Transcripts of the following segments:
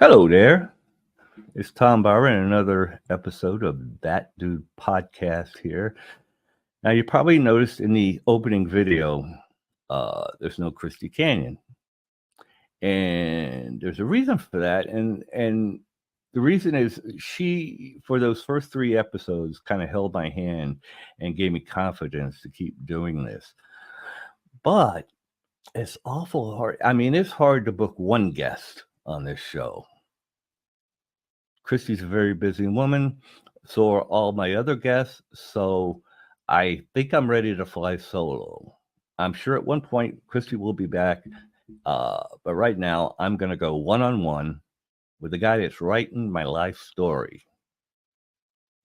Hello there. It's Tom Byron, another episode of That Dude Podcast here. Now, you probably noticed in the opening video, there's no Christy Canyon. And there's a reason for that. And the reason is she, for those first three episodes, kind of held my hand and gave me confidence to keep doing this. But it's awful hard. I mean, it's hard to book one guest on this show. Christy's a very busy woman. So are all my other guests. So I think I'm ready to fly solo. I'm sure at one point Christy will be back. But right now I'm going to go one-on-one with the guy that's writing my life story,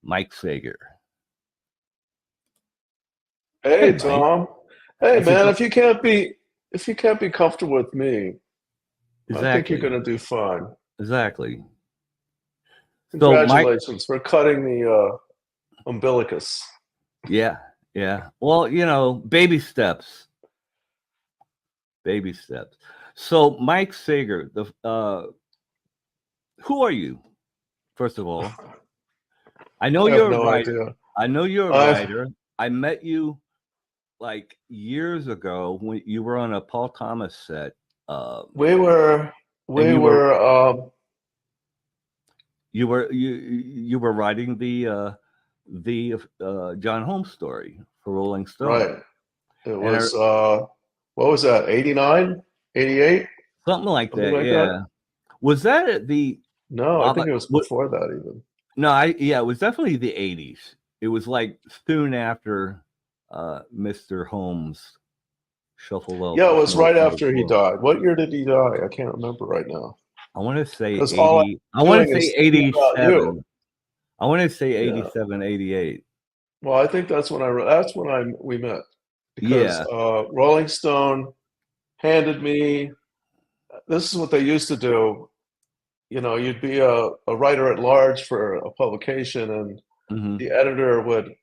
Mike SAGER. Hey, Tom. Hey, man, if you can't be comfortable with me, I think you're going to do fine. Exactly. Congratulations for cutting the umbilicus. Yeah. Well, baby steps. Baby steps. So, Mike SAGER, who are you? First of all, I know you're a writer. Idea. I know you're a writer. I met you like years ago when you were on a Paul Thomas set. We were. You were writing the John Holmes story for Rolling Stone. Right. It was what was that? 89, 88? Something like that. That? Was that at the? No, I think it was before that even. No, it was definitely the 80s. It was like soon after Mr. Holmes shuffled over. Yeah, it was right after he died. What year did he die? I can't remember right now. I want to say 80. I want to say 87. I want to say 87, 88. Well, I think that's when we met. Because Rolling Stone handed me. This is what they used to do. You know, you'd be a writer at large for a publication, and the editor would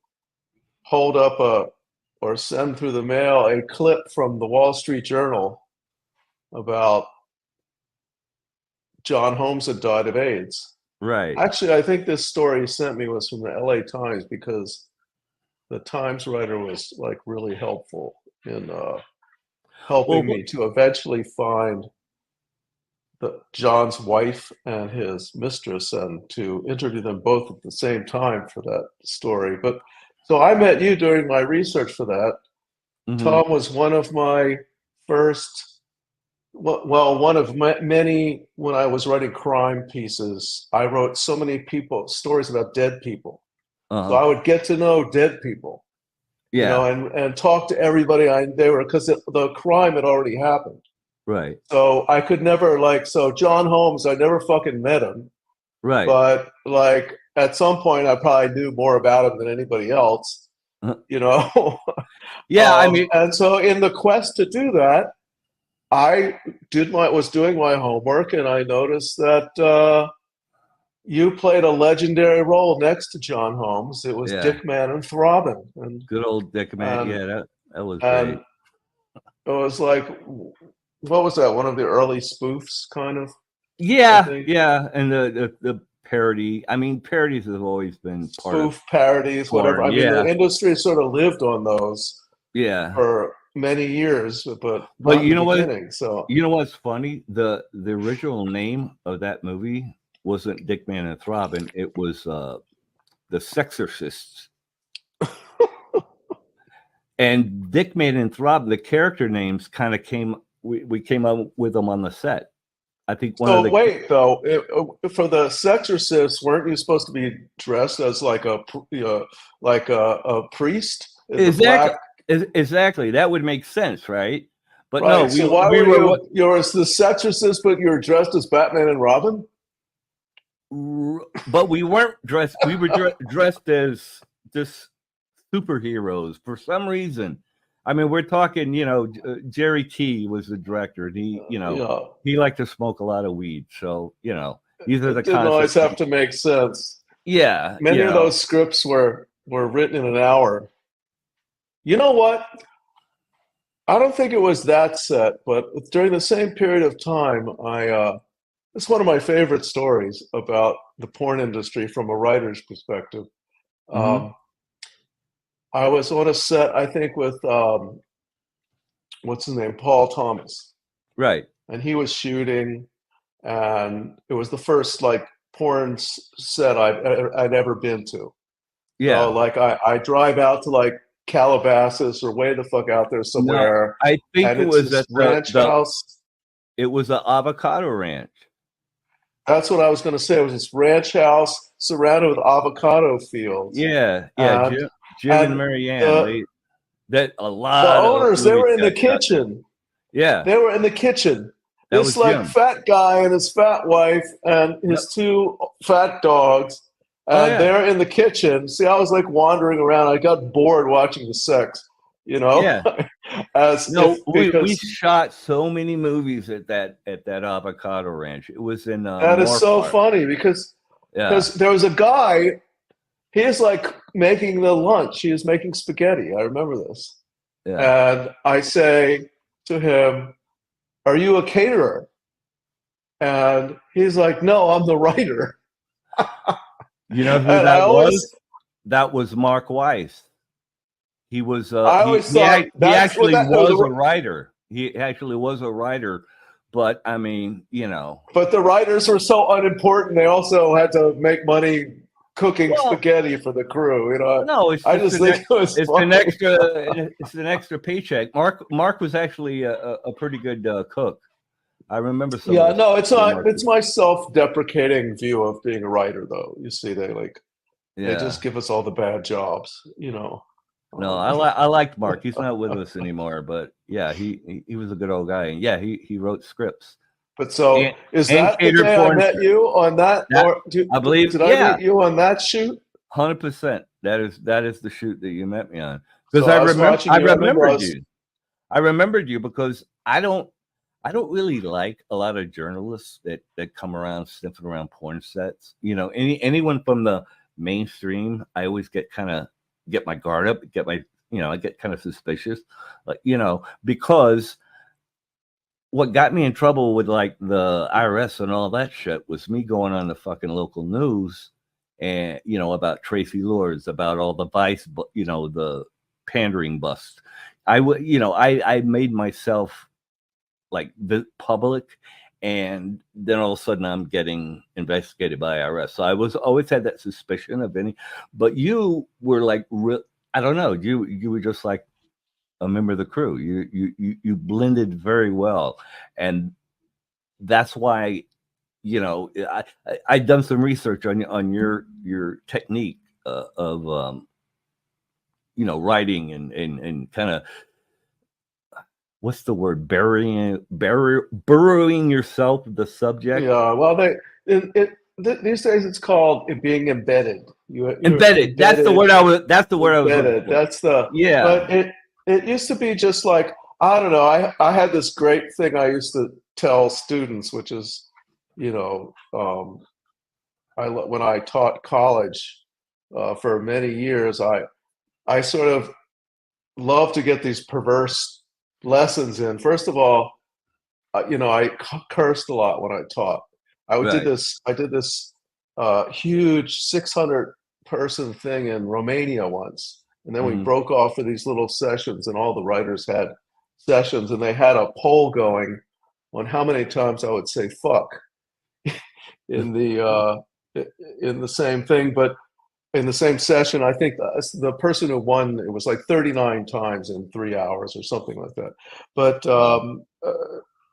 hold up or send through the mail a clip from the Wall Street Journal about John Holmes had died of AIDS. Right. Actually, I think this story he sent me was from the LA Times, because the Times writer was like really helpful in helping me to eventually find John's wife and his mistress, and to interview them both at the same time for that story. But so I met you during my research for that. Tom was one of my first. Well, one of many, when I was writing crime pieces, I wrote so many stories about dead people. So I would get to know dead people, and talk to everybody because the crime had already happened. Right. So I could never John Holmes, I never fucking met him. Right. But at some point I probably knew more about him than anybody else, Yeah. And so in the quest to do that, I was doing my homework, and I noticed that you played a legendary role next to John Holmes. It was Dick Man and Throbbing. And good old Dick Man. That was great. It was like, what was that? One of the early spoofs, kind of? Yeah. And the parody. I mean, parodies have always been part of parodies, whatever. I mean, the industry sort of lived on those. Yeah. For many years, but you know what? So you know what's funny? The original name of that movie wasn't Dick Man and Throbbing. It was the Sexorcists. And Dick Man and Throbbing, the character names kind of we came up with them on the set. I think for the Sexorcists, weren't you supposed to be dressed as like a priest? Exactly. That would make sense, right? But right. No, so why were you're the Sexorcist, but you're dressed as Batman and Robin? But we weren't dressed. We were dressed as just superheroes for some reason. I mean, we're talking, Jerry T was the director, and he liked to smoke a lot of weed. So, these are the didn't always have to make sense. Yeah. Many of those scripts were written in an hour. You know what? I don't think it was that set, but during the same period of time, it's one of my favorite stories about the porn industry from a writer's perspective. Hmm. Um, I was on a set, I think, with what's his name, Paul Thomas, Right. and he was shooting, and it was the first like porn set I'd ever been to. So Yeah. like I drive out to like Calabasas or way the fuck out there No, somewhere, I think and it it's was this at ranch house. it was the avocado ranch. That's what I was going to say. It was this ranch house surrounded with avocado fields, Yeah, yeah. and Jim and and Marianne. the That a the lot of owners, they movies were in the got shot there. kitchen. Yeah, They were in the kitchen. that This was like Jim. fat guy and his fat wife and Yep. his two fat dogs, Oh and yeah, they're in the kitchen. See, I was like wandering around. I got bored watching the sex, you know, yeah. as if No, we because shot so many movies at that avocado ranch. It was in that is so Moorpark. funny because Yeah, there was a guy. He is like making the lunch. He is making spaghetti. I remember this, yeah. and I say to him, "Are you a caterer?" And he's like, "No, I'm the writer." You know who And I that was? always, That was Mark Weiss. He was I always thought he that's what actually that. was a writer. He actually was a writer, but I mean, But the writers were so unimportant. They also had to make money cooking well, spaghetti for the crew. You know, no, it's I just just think it was it's an funny. extra it's an extra paycheck. Mark was actually a pretty good cook. I remember some of Yeah, the no, stuff it's that not. Mark It's did. my self-deprecating view of being a writer, though. You see, they just Yeah. give us all the bad jobs. No, Um, I liked Mark. He's not with us anymore, but yeah, he was a good old guy, and yeah, he wrote scripts but so and is and that the catered day I porn met strips. you on that, That or I believe, did I yeah, meet you on that shoot? 100%. That is the shoot that you met me on because So I was watching I you. I remember I remembered was. you. I remembered you because I don't really like a lot of journalists that come around sniffing around porn sets. Anyone from the mainstream, I always get my guard up, I get kind of suspicious, like, because what got me in trouble with like the IRS and all that shit was me going on the fucking local news and about Tracy Lords, about all the vice, the pandering bust. I made myself like the public, and then all of a sudden I'm getting investigated by IRS. So I was always had that suspicion of but you were like I don't know, you were just like a member of the crew. You blended very well, and that's why I'd done some research on your technique of writing and kind of, what's the word, burrowing yourself with the subject. Yeah, well, these days it's called it being embedded. You're Embedded. That's the embedded, word I was looking embedded. for. That's the. Yeah. But it used to be just like I don't know. I had this great thing I used to tell students, which is, you know, when I taught college for many years, I sort of love to get these perverse lessons in. First of all, I cursed a lot when I taught. Right. I did this huge 600 person thing in Romania once, and then we Hmm. broke off for these little sessions, and all the writers had sessions, and they had a poll going on how many times I would say "fuck" in the same thing, but in the same session, I think the person who won, it was like 39 times in 3 hours or something like that. But Wow.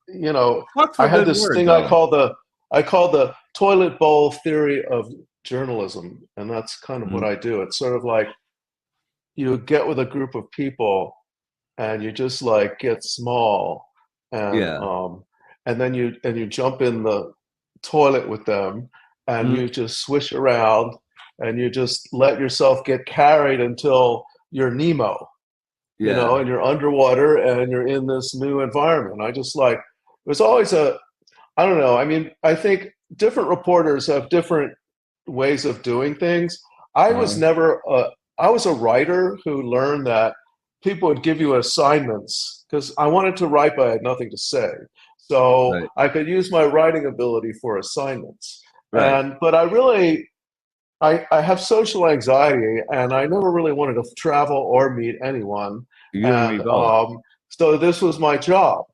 you know, Fuck's I a had good this word thing though. I call the toilet bowl theory of journalism, and that's kind of what Hmm. I do. It's sort of like you get with a group of people and you just like get small and Yeah. then you jump in the toilet with them and Mhm. you just swish around and you just let yourself get carried until you're Nemo, Yeah. and you're underwater and you're in this new environment. I just like there's always I don't know. I mean, I think different reporters have different ways of doing things. I was Uh-huh. never I was a writer who learned that people would give you assignments because I wanted to write, but I had nothing to say. so Right. I could use my writing ability for assignments. Right. But I have social anxiety, and I never really wanted to travel or meet anyone. You and me And both. so this was my job.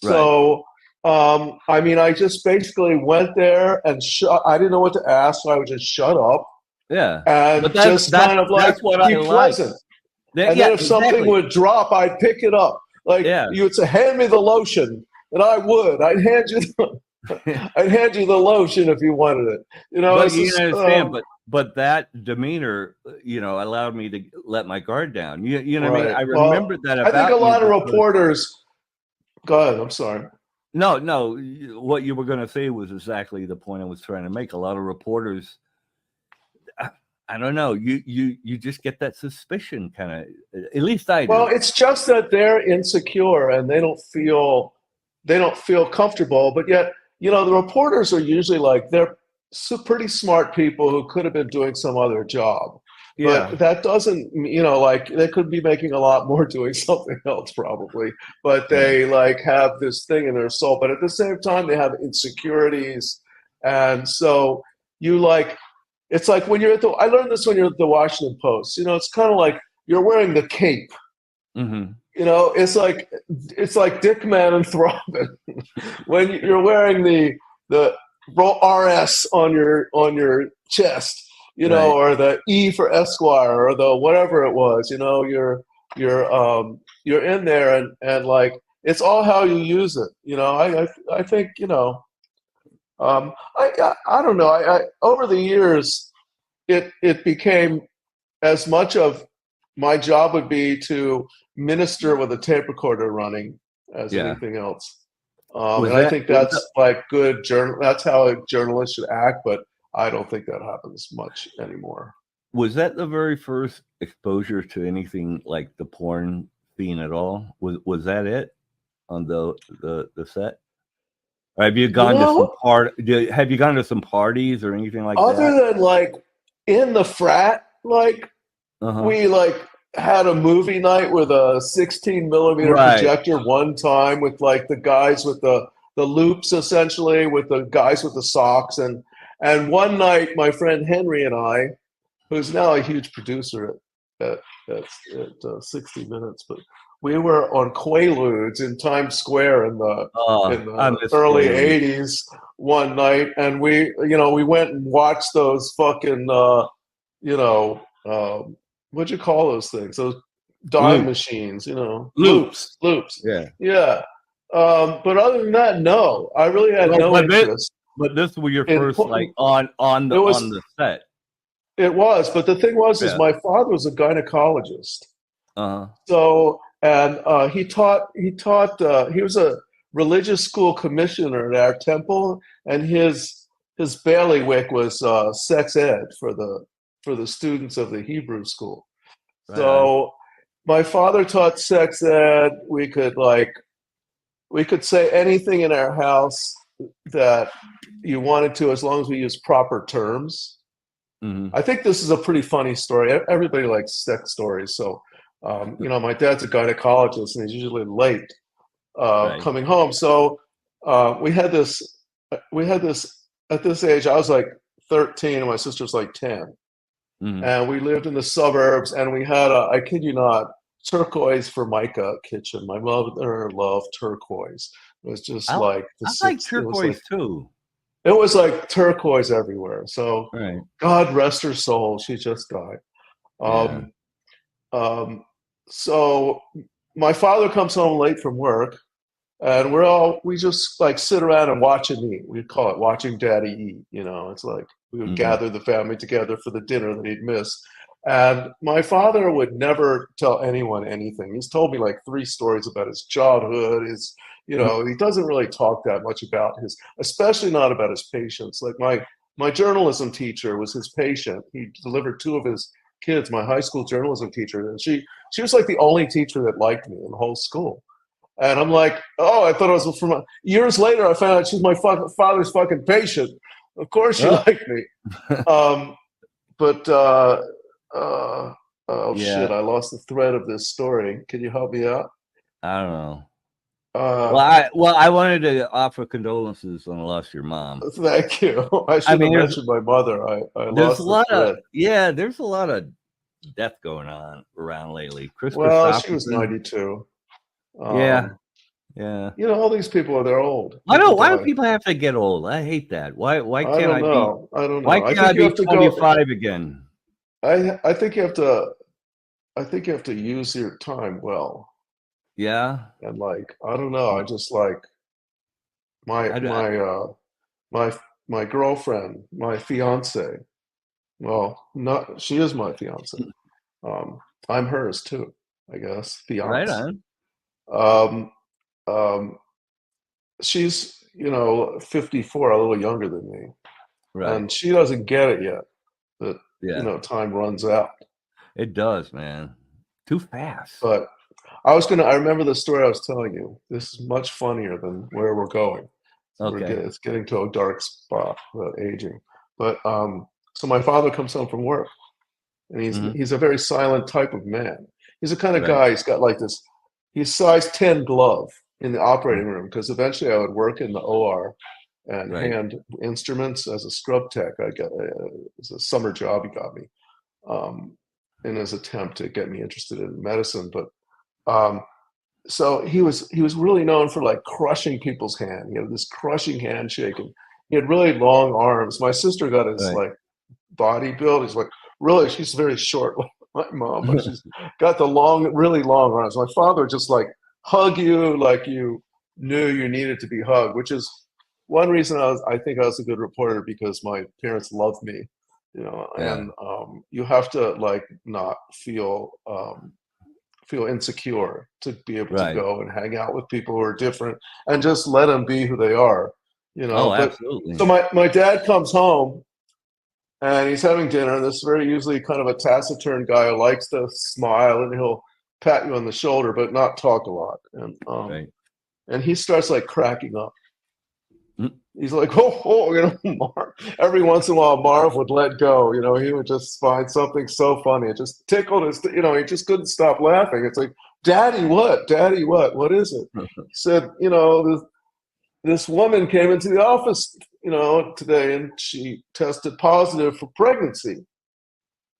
Right. So, I mean, I just basically went there and I didn't know what to ask, so I would just shut up Yeah. and But that's just that's kind of like that's what I be like. pleasant. That, And then yeah, if something exactly. would drop, I'd pick it up. Like Yeah. you would say, "Hand me the lotion," and I would. I'd hand you the lotion if you wanted it. You know, But it's you just understand, but that demeanor, allowed me to let my guard down. You know what I mean? right. I Well, remembered that I think a about you lot of because reporters. Go ahead. I'm sorry. no, no, what you were going to say was exactly the point I was trying to make. A lot of reporters, I don't know, you just get that suspicion kind of. At least I Well, do. it's just that they're insecure and they don't feel comfortable. But yet, you know, the reporters are usually like they're pretty smart people who could have been doing some other job. Yeah. But that doesn't, you know, like they could be making a lot more doing something else probably. But Right. they like have this thing in their soul. But at the same time, they have insecurities, and so you like it's like when you're at the. I learned this when you're at the Washington Post. You know, it's kind of like you're wearing the cape. Mm-hmm. You know, it's like Dick Man and Throbbing when you're wearing the RS on your chest, you know, Right. or the E for Esquire or the whatever it was. You know, you're in there and like it's all how you use it. You know, I think you know. I don't know. I over the years, it became as much of my job would be to minister with a tape recorder running as Yeah. anything else. Was And I that think was that that's like good journal. That's how a journalist should act, but I don't think that happens much anymore. was that the very first exposure to anything like the porn scene at all? Was that it on the set? Or have you You gone to some know, have you gone to some parties or anything like other that? than like in the frat, like Uh-huh. we like had a movie night with a 16 millimeter Right. projector one time with like the guys with the loops essentially with the guys with the socks and one night my friend Henry and I, who's now a huge producer at 60 Minutes, but we were on Quaaludes in Times Square in I the miss early Quaaludes. 80s one night, and we went and watched those fucking you know, what'd you call those things? Those dime Loop. machines, you know, Loops. loops. Yeah. Yeah. But other than that, no, I really had Well, no interest but this was your in. first like on It on was, the set. it was, but the thing was, is Yeah. my father was a gynecologist. Uh-huh. So, and he was a religious school commissioner at our temple, and his bailiwick was sex ed for the students of the Hebrew school. Right on. So my father taught sex ed. We could say anything in our house that you wanted to, as long as we used proper terms. Mm-hmm. I think this is a pretty funny story. Everybody likes sex stories. So, you know, my dad's a gynecologist and he's usually late Right. coming home. So we had this at this age, I was like 13 and my sister's like 10. Mm-hmm. And we lived in the suburbs and we had I kid you not, turquoise Formica kitchen. My mother loved turquoise. It was just like the I like six, turquoise too. it was like turquoise everywhere. So Right. God rest her soul. She just died. Yeah. Um, um, so my father comes home late from work, and we just like sit around and watch him eat. We call it watching Daddy eat. You know, it's like we would Mm-hmm. gather the family together for the dinner that he'd miss. And my father would never tell anyone anything. He's told me like three stories about his childhood. You know, he doesn't really talk that much about especially not about his patients. Like my journalism teacher was his patient. He delivered two of his kids, my high school journalism teacher, and she was like the only teacher that liked me in the whole school. And I'm like, oh, I thought it was from years later. I found out she's my father's fucking patient. Of course, she Oh. liked me. But uh, oh Yeah. shit, I lost the thread of this story. Can you help me out? I don't know. Well, I wanted to offer condolences on the loss of your mom. Thank you. I I should mean, have mentioned my mother. I there's a lost the lot of thread. there's a lot of death going on around lately. Chris Well, she was Christopherson. 92. Yeah, Um, yeah. all these people, they're old. Why do People why do die. people have to get old? I hate that. Why I can't don't I be know. I don't why know. I can't I think you be have to go. 25 again? I think you have to. I think you have to use your time well. Yeah. And like, I don't know. I just like my I, I, my my my girlfriend, my fiance. Well, not she is my fiance. Um, I'm hers too, I guess. right Fiance. on. Um, um, she's 54, a little younger than me, Right. and she doesn't get it yet that Yeah. time runs out. It does, man. Too fast. But I remember the story I was telling you. This is much funnier than where we're going. Okay. It's getting to a dark spot about aging. But so my father comes home from work, and Hmm. he's a very silent type of man. He's the kind of Right. guy. He's got like this. He's size 10 glove in the Mm. operating room because eventually I would work in the OR and Right. hand instruments as a scrub tech. I got it was a summer job he got me um, in his attempt to get me interested in medicine. But um, so he was really known for like crushing people's hand. He had this crushing handshake, and he had really long arms. My sister got his Right. like body build. He's like really, she's very short like my mom, but she's got the long, really long arms. My father just like hug you like you knew you needed to be hugged, which is one reason I think I was a good reporter because my parents loved me, Yeah. and you have to like not feel insecure to be able to Right. go and hang out with people who are different and just let them be who they are, Oh, But so absolutely. my dad comes home and he's having dinner. And this very usually kind of a taciturn guy who likes to smile and he'll pat you on the shoulder but not talk a lot. Right. And he starts like cracking up. Mm. He's like, Marv. Every once in a while, Marv would let go. He would just find something so funny. It just tickled his, he just couldn't stop laughing. It's like, Daddy, what? Daddy, what? What is it? He said, this woman came into the office, today and she tested positive for pregnancy,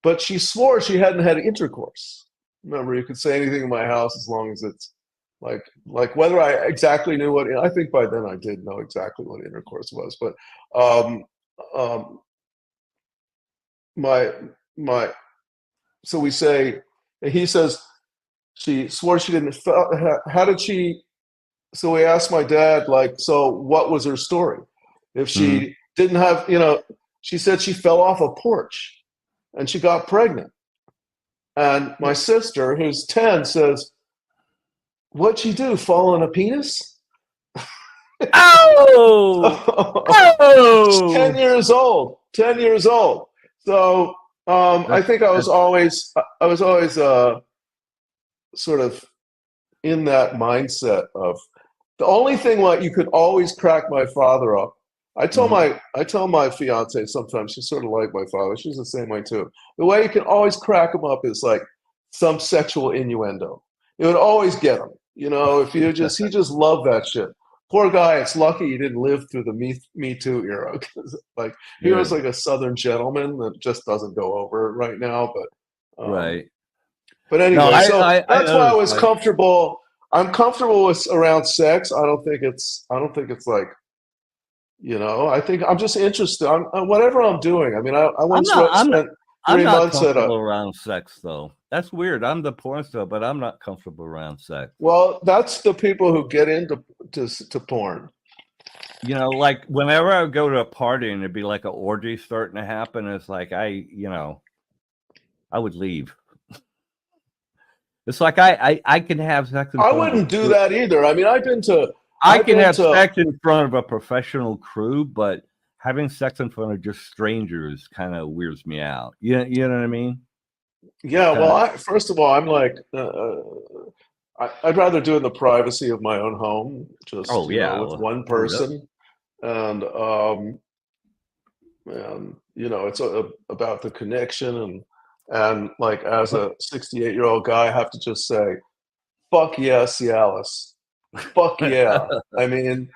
but she swore she hadn't had intercourse. Remember, you could say anything in my house as long as it's like whether I exactly knew what. I think by then I did know exactly what intercourse was, but um, um, my my. So we say, he says she swore she didn't. How did she? So we asked my dad, like, so what was her story? If Hmm. she didn't have, she said she fell off a porch and she got pregnant. And my sister, who's 10, says, what'd she do? Fall on a penis? Oh! She's 10 Oh! years old. 10 years old. So I That's think I was always sort of in that mindset of the only thing what you could always crack my father up. Mhm. I tell my fiance sometimes she's sort of like my father. She's the same way too. The way you can always crack him up is like some sexual innuendo. It would always get him. If he just loved that shit. Poor guy. It's lucky he didn't live through the Me Too era. 'Cause, like he was Good. like a Southern gentleman that just doesn't go over right now. Right. But No, anyway, so I that's why I noticed. was comfortable. I'm comfortable with around sex. I don't think it's like, I think I'm just interested. Whatever I'm doing. I mean, I I'm once not. I'm not. spent I'm three not months at a. comfortable around sex, though. That's weird. I'm the porn star, but I'm not comfortable around sex. Well, that's the people who get into to porn. Like whenever I would go to a party and it'd be like an orgy starting to happen, it's like I would leave. It's like I can have sex in I front of a wouldn't do crew. that either. I mean, I've been to. I I've can been have to. sex in front of a professional crew, but having sex in front of just strangers kind of weirds me out. You know what I mean? It's Yeah. kind Well, of first of all, I'm like. I'd rather do it in the privacy of my own home, just oh yeah, with well, one true that. person, and it's about the connection and like as a 68-year-old guy, I have to just say, fuck yes, Cialis. Fuck yeah. I mean,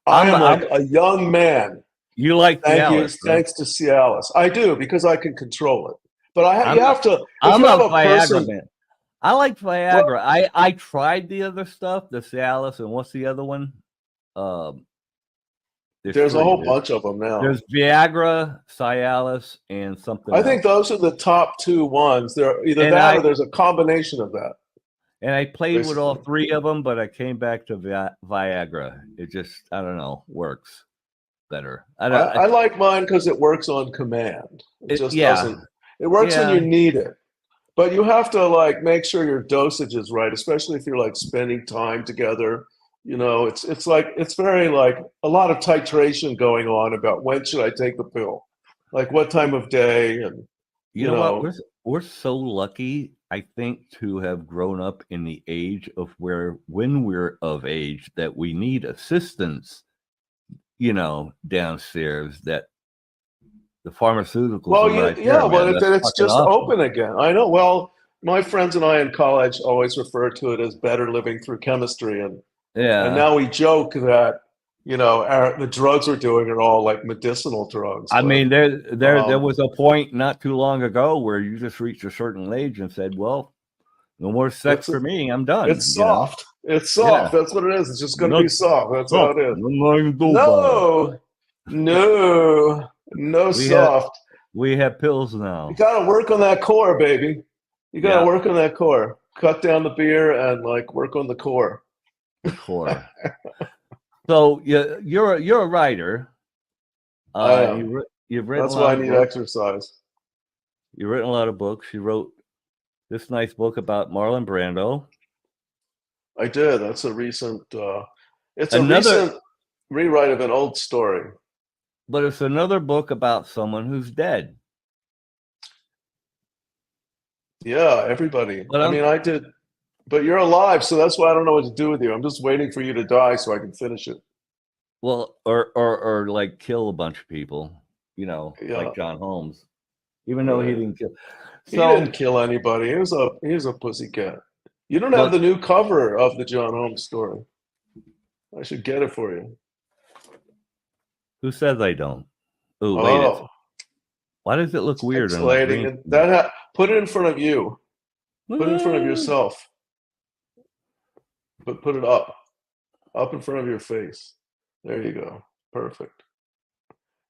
I am like a young man. You like Thank you. Cialis, huh? Thanks to Cialis. I do because I can control it. But you I'm a, have to, if I'm you have a a Viagra person, man. I like well, Viagra. I tried the other stuff, the Cialis, and what's the other one? Um, there's there's a three. whole bunch of them now. There's Viagra, Cialis, and something I think else. those are the top two ones. They're either And that I or there's a combination of that, played with all basically. three of them, but I came back to Viagra. It just, I don't know, works better. I like mine because it works on command. It just Yeah, doesn't, it works when yeah. you need it. But you have to like make sure your dosage is right, especially if you're like spending time together. You know, it's like it's very like a lot of titration going on about when should I take the pill, like what time of day, and You you know what? know, We're so lucky, I think, to have grown up in the age of when we're of age that we need assistance, downstairs, that the pharmaceuticals well, are right there, yeah, man. but That's it's fucking just awesome. open again. I know. Well, my friends and I in college always referred to it as better living through chemistry, and Yeah. now we joke that the drugs we're doing are all like medicinal drugs, I but mean, there um, was a point not too long ago where you just reached a certain age and said, "Well, no more sex it's for me. I'm done." it's soft. It's Yeah. soft. That's what it is. It's just going to No, be soft. That's how no, it is. nothing to do about it. No, no, no We have soft. we have pills You now. got to work on that core, baby. You got to Yeah, work on that core. Cut down the beer and like work on the core. the core. So you're a writer. I am. You've written a That's why lot I of need books. exercise. You've written a lot of books. You wrote this nice book about Marlon Brando. I did. That's a recent. It's a Another, recent rewrite of an old story. but it's another book about someone who's dead. Yeah, everybody. But I mean, I did, but you're alive, so that's why I don't know what to do with you. I'm just waiting for you to die so I can finish it. or like kill a bunch of people, Yeah, like John Holmes, even though he right. didn't kill. He didn't So, kill anybody. He was a pussycat. You don't have but the new cover of the John Holmes story. I should get it for you. who says I don't? Oh, wait, Oh, why does it look it's weird on my pixelating, green and screen? put it in front of you. Put it in front of Ah, yourself. Put it up in front of your face. There you go. Perfect.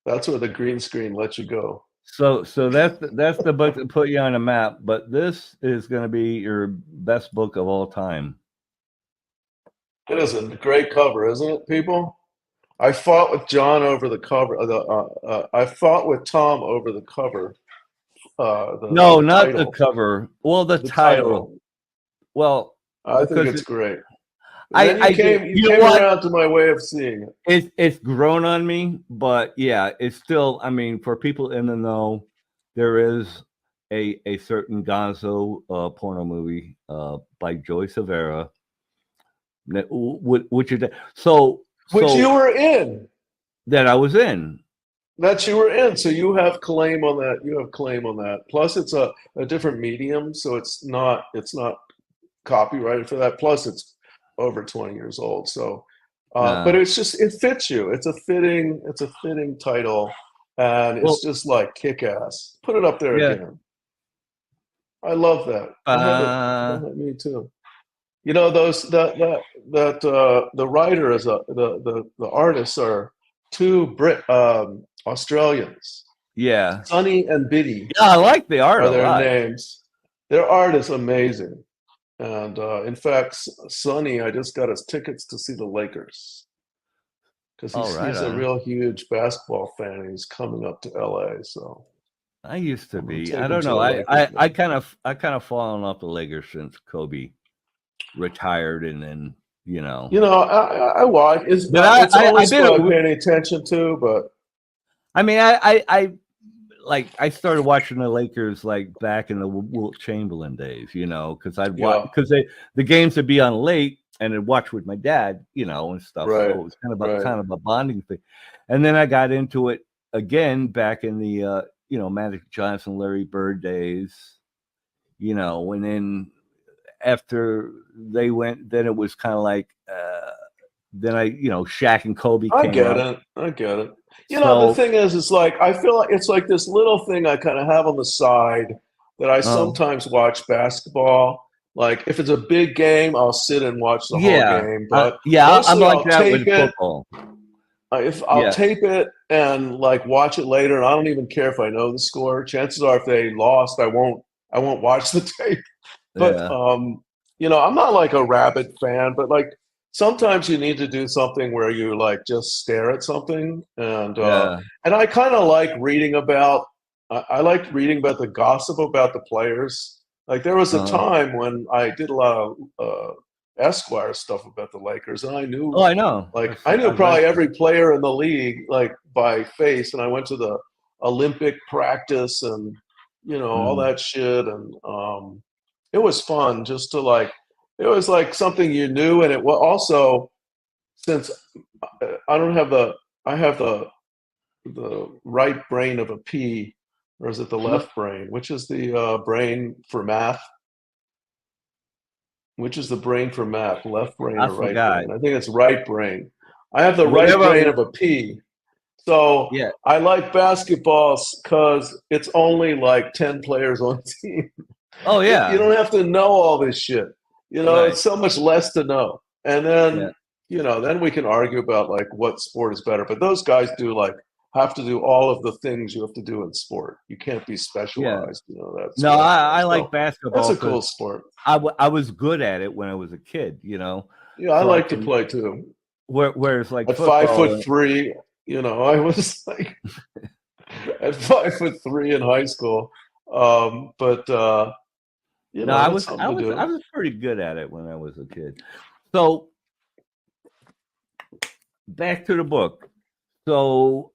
That's where the green screen lets you go. So that's the book that put you on a map. But this is going to be your best book of all time. It is a great cover, isn't it, people? I fought with John over the cover. I fought with Tom over the cover. No, The not the title. cover. Well, the The title. title. Well, I think because it's great. And then I do. you You know came what? around to my way of seeing it. It's grown on me, but yeah, it's still. I mean, for people in the know, there is a certain Gonzo porno movie by Joy Severa, which is Which you so were in. that I was in. That you were in. So you have claim on that. You have claim on that. Plus it's a different medium, so it's not copyrighted for that. Plus it's over 20 years old. So but Uh, it fits you. It's a fitting title, and well, it's just like kick ass. Put it up there yeah. again. I love that. I have it. Me too. You know those the writer is the artists are two Australians. Yeah. Sonny and Biddy Yeah, I like the art are a their lot. names. Their art is amazing. And in fact, Sonny, I just got his tickets to see the Lakers because All right. he's a real huge basketball fan. And he's coming up to LA, so I used to I'm gonna be. I take him don't to know. a I Lakers I game. kind of fallen off the Lakers since Kobe retired, and then I watch. But It's I always did who I'm it. paying attention to, but I mean, I like I started watching the Lakers like back in the Wilt Chamberlain days, because I'd watch yeah, because the games would be on late, and I'd watch with my dad, and stuff. So right, it was right. kind of a bonding thing. And then I got into it again back in the Magic Johnson, Larry Bird days, and then after they went, then it was kind of like then Shaq and Kobe I came get up. it. I get it. So, The thing is, it's like I feel like it's like this little thing I kind of have on the side that I sometimes watch basketball. Like if it's a big game, I'll sit and watch the whole game. But I'm mostly like I'll that tape with it. football. If I'll tape it and like watch it later, and I don't even care if I know the score. Chances are, if they lost, I won't watch the tape. But Yeah. I'm not like a rabid fan, but like sometimes you need to do something where you like just stare at something, and I kind of like reading about. I like reading about the gossip about the players. Like there was a time when I did a lot of Esquire stuff about the Lakers, and I knew. Oh, I know. Like I knew probably every player in the league, like by face, and I went to the Olympic practice and all that shit, and it was fun just to like. It was like something you knew, and it was also since I don't have I have the right brain of a pea, or is it the left brain? Which is the brain for math? Which is the brain for math? Left brain I or right forgot. brain? I think it's right brain. I have the right Whatever. brain of a pea. So I like basketball because it's only like 10 players on the team. Oh, yeah. You don't have to know all this shit. It's so much less to know. And then, then we can argue about like what sport is better. But those guys have to do all of the things you have to do in sport. You can't be specialized. That's I like basketball. That's a cool sport. I was good at it when I was a kid, Yeah, I like to play too. Whereas like at football, 5'3", I was like at 5'3" in high school. I was pretty good at it when I was a kid. So back to the book. So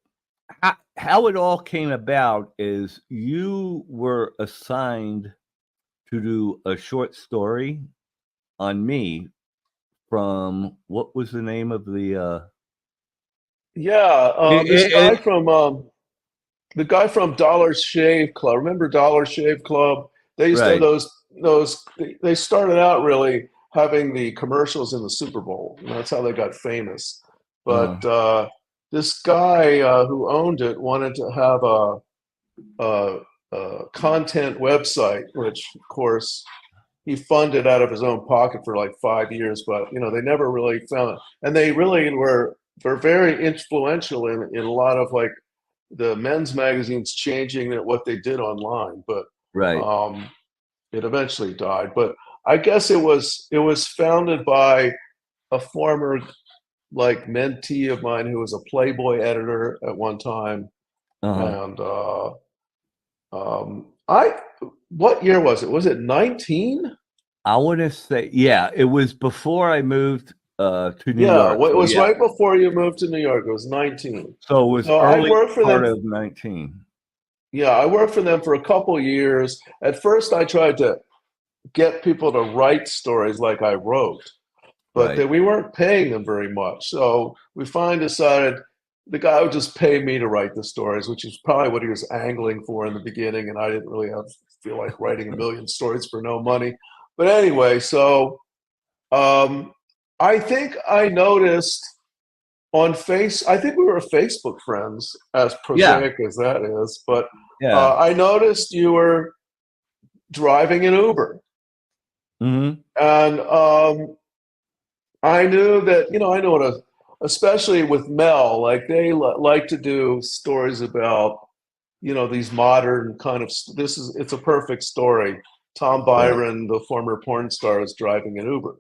how it all came about is you were assigned to do a short story on me from what was the name of the this guy from the guy from Dollar Shave Club. Remember Dollar Shave Club? They used to have those. They started out really having the commercials in the Super Bowl. That's how they got famous. But this guy who owned it wanted to have a content website, which of course he funded out of his own pocket for like 5 years. But they never really found it, and they really were very influential in a lot of like the men's magazines changing what they did online. But it eventually died. But I guess it was founded by a former like mentee of mine who was a Playboy editor at one time. And what year was it? Was it 19? I want to say, it was before I moved to New York. It was right before you moved to New York. It was 19. So it was early part of 19. Yeah, I worked for them for a couple years. At first, I tried to get people to write stories like I wrote, but we weren't paying them very much. So we finally decided the guy would just pay me to write the stories, which is probably what he was angling for in the beginning. And I didn't really feel like writing a million stories for no money. But anyway, so I think I noticed on I think we were Facebook friends, as prosaic as that is. But I noticed you were driving an Uber. Mm-hmm. And I knew that, I know especially with Mel, like they like to do stories about, these modern kind of, it's a perfect story. Tom Byron, the former porn star, is driving an Uber.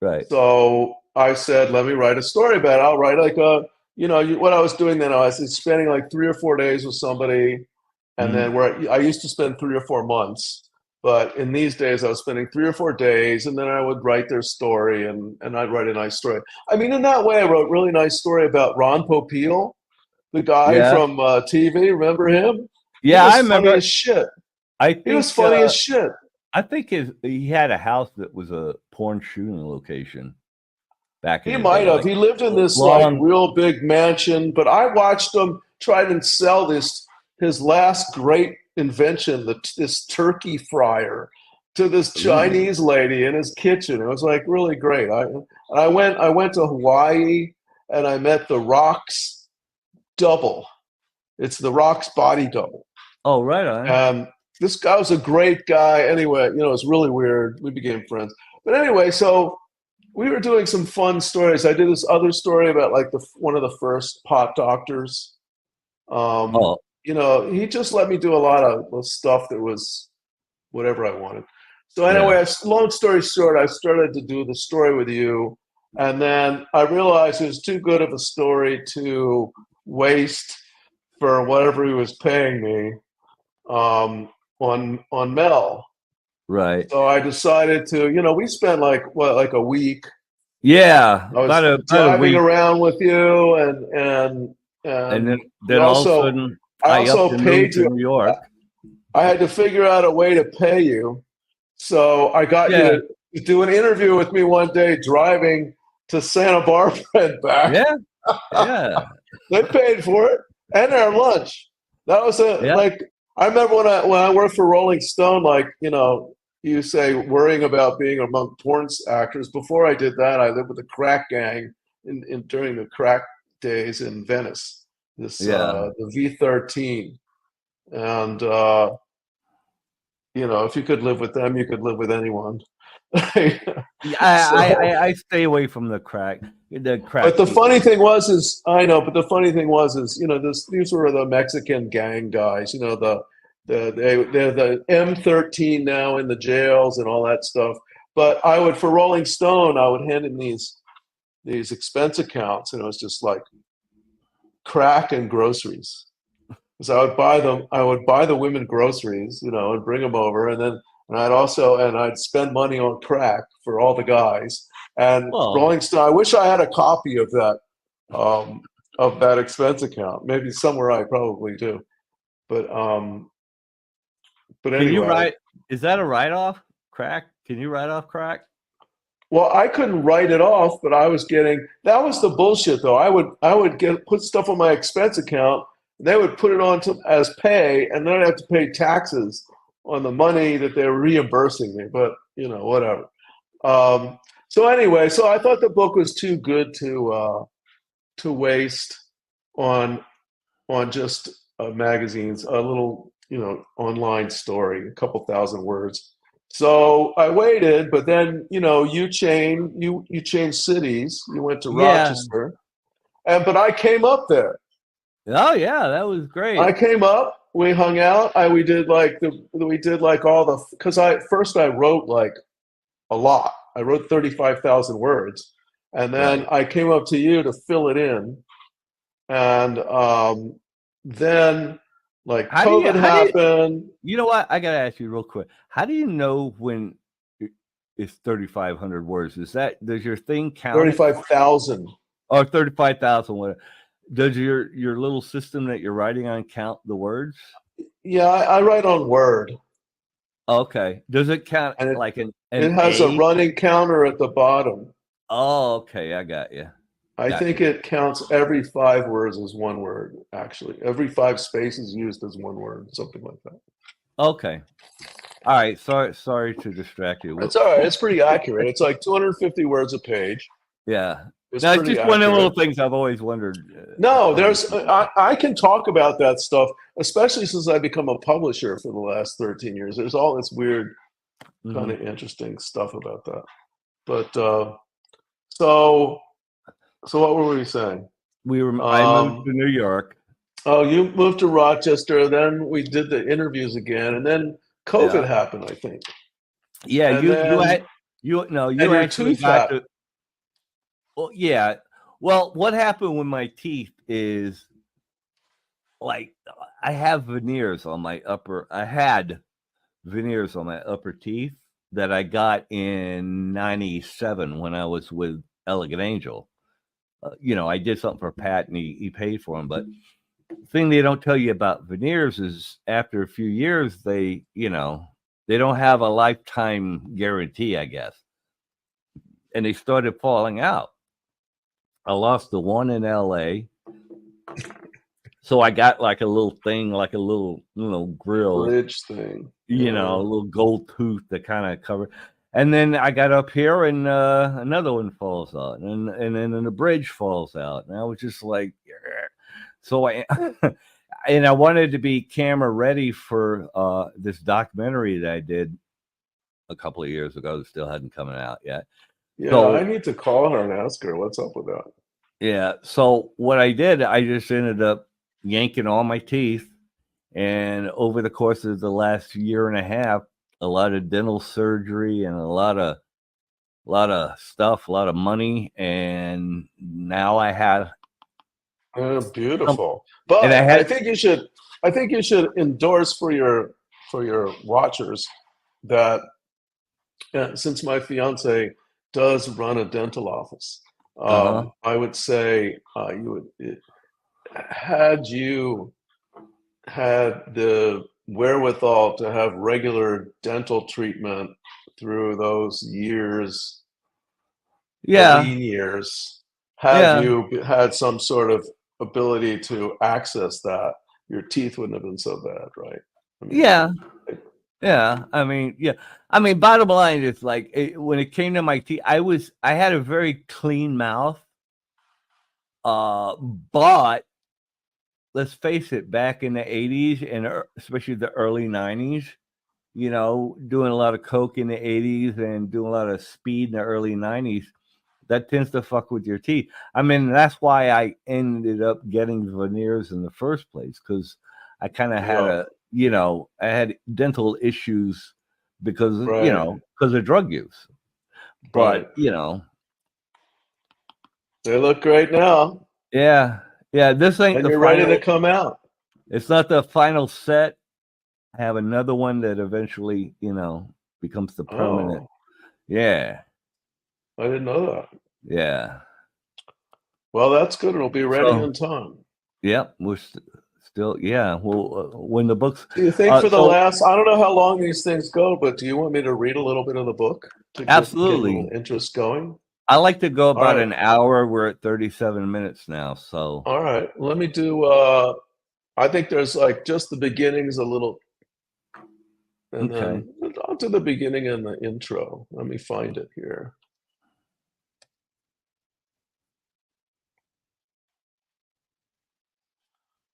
Right. So I said, let me write a story about it. I'll write like what I was doing then, I was spending like 3 or 4 days with somebody. And then I used to spend 3 or 4 months. But in these days, I was spending 3 or 4 days, and then I would write their story, and I'd write a nice story. I mean, in that way, I wrote a really nice story about Ron Popeil, the guy from TV. Remember him? Yeah, I remember. Funny as shit. He was funny as shit. I think he had a house that was a porn shooting location back in the day. He might have. He lived in this like real big mansion, but I watched him try and sell his last great invention, this turkey fryer. to this Ooh. Chinese lady in his kitchen. It was like really great. I went to Hawaii and I met the Rock's double. It's the Rock's body double. Oh, right on. This guy was a great guy. Anyway, you know, it was really weird. We became friends. But anyway, so we were doing some fun stories. I did this other story about like one of the first pot doctors. Oh, You know, he just let me do a lot of stuff that was whatever I wanted. So yeah. anyway, long story short, I started to do the story with you, and then I realized it was too good of a story to waste for whatever he was paying me on Mel. Right. So I decided to, you know, we spent like what, like a week. Yeah. I was About a driving week. around with you, And and we then all of a also sudden I I upped also and moved paid to you. New York. I had to figure out a way to pay you. So I got you Yeah. to do an interview with me one day driving to Santa Barbara and back. Yeah. Yeah. They paid for it and our lunch. That was Yeah. like I remember when I worked for Rolling Stone, like, you know, you say worrying about being among porn actors. Before I did that, I lived with a crack gang during the crack days in Venice. Yeah. The V13, and you know, if you could live with them, you could live with anyone. Yeah, So, I stay away from the crack. The but crack the people. funny thing was, is I know, but the funny thing was, is you know, these were the Mexican gang guys. You know, they're the M13 now in the jails and all that stuff. But I would for Rolling Stone, I would hand in these expense accounts, and it was just like crack and groceries. Because I would buy the women groceries, you know, and bring them over, and I'd spend money on crack for all the guys. And Well, Rolling Stone, I wish I had a copy um, of that expense account. Maybe somewhere I probably do. But um, but can you anyway, write? Is that a write off? Crack? Can you write off crack? well, I couldn't write it off, but I was getting that was the bullshit though. I would get put stuff on my expense account. They would put it on as pay, and then I'd have to pay taxes on the money that they were reimbursing me. But you know, whatever. So anyway, so I thought the book was too good to waste on just magazines, a little, you know, online story, a couple thousand words. So I waited, but then, you know, you changed cities. You went to Yeah. Rochester, and but I came up there. Oh yeah, that was I great. came up. We hung out. We did like all the because I first I wrote like a lot. I wrote 35,000 words, and then Right. I came up to you to fill it in, and then like COVID How do you happened. you know what? I gotta ask you real quick. How do you know when it's 3,500 words? Is that does your thing count it? 35,000. Or 35,000 whatever. Does your little system that you're writing on count the words? Yeah, I write on Word, Okay. Does it count and like it an has a A? running counter at the bottom. Oh, okay. I got you. I Got think you. it counts every 5 words as one word, actually. Every 5 spaces used as one word, something like that. Okay. All right. Sorry to distract you. It's all right. It's pretty accurate. It's like 250 words a page. Yeah. It's Now it's pretty just one of the little accurate. things I've always wondered. No, How there's I can talk about that stuff, especially since I become a publisher for the last 13 years. There's all this weird, kind Mhm. of interesting stuff about that. But so so what were we saying? I moved Um, to New York. oh, you moved to Rochester, then we did the interviews again, and then COVID Yeah. happened, I think. Yeah. And You then had you no, and you your actually tooth got happened. to well, yeah. Well, what happened with my teeth is like I have veneers on my upper I had veneers on my upper teeth that I got in 97 when I was with Elegant Angel. You know, I did something for Pat and he paid for them. But the thing they don't tell you about veneers is after a few years, they don't have a lifetime guarantee, I guess. And they started falling out. I lost the one in LA. So I got like a little thing, like a little, grill. Bridge thing. you know, a little gold tooth that kind of covered. And then I got up here and another one falls out, and then the bridge falls out. And I was just like, "Grr." So I and I wanted to be camera ready for this documentary that I did a couple of years ago that still hadn't come out yet. Yeah, So I need to call her and ask her what's up with that. yeah, so what I did, I just ended up yanking all my teeth, and over the course of the last year and a half, a lot of dental surgery and a lot of stuff, a lot of money, and now I have Beautiful. and I But had I think you should endorse for your watchers that since my fiance does run a dental office, I would say had you had the wherewithal to have regular dental treatment through those years, the yeah, lean years, had yeah, you had some sort of ability to access that, your teeth wouldn't have been so bad, right? I mean, yeah, yeah. I mean, bottom line is like when it came to my teeth, I had a very clean mouth, but let's face it, back in the 80s and especially the early 90s, you know, doing a lot of coke in the 80s and doing a lot of speed in the early 90s, that tends to fuck with your teeth. I mean, that's why I ended up getting veneers in the first place, because I kind of had yeah, I had dental issues because, right, because of drug use. right. But, you know, They look great now, yeah, yeah, this ain't and the you're ready to final, come out. it's not the final set. I have another one that eventually, becomes the permanent. Oh, Yeah. I didn't know that. Yeah. Well, that's good. It'll be ready So, in time. yeah, we're still, yeah. Well, when the books, Do you think for the so last, I don't know how long these things go, but do you want me to read a little bit of the book to get a little absolutely, interest going? I like to go All about right. an hour. We're at 37 minutes now. So, All right. Let me do I think there's like just the beginnings a little and okay. then on to the beginning and the intro. Let me find it here.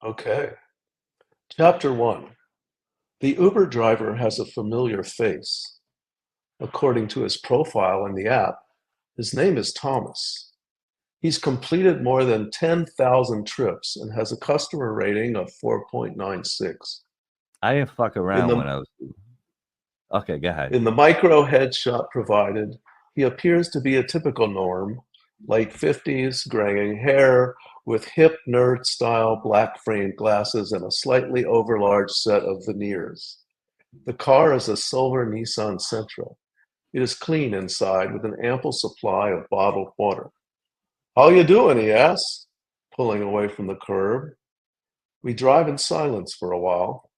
Okay. Chapter 1. The Uber driver has a familiar face. According to his profile in the app, his name is Thomas. He's completed more than 10,000 trips and has a customer rating of 4.96. I didn't fuck In around when the I was, okay, go ahead. in the micro headshot provided, he appears to be a typical norm, late 50s, graying hair, with hip nerd style black framed glasses and a slightly overlarge set of veneers. The car is a silver Nissan Sentra. It is clean inside with an ample supply of bottled water. "How you doing?" he asks, pulling away from the curb. We drive in silence for a while.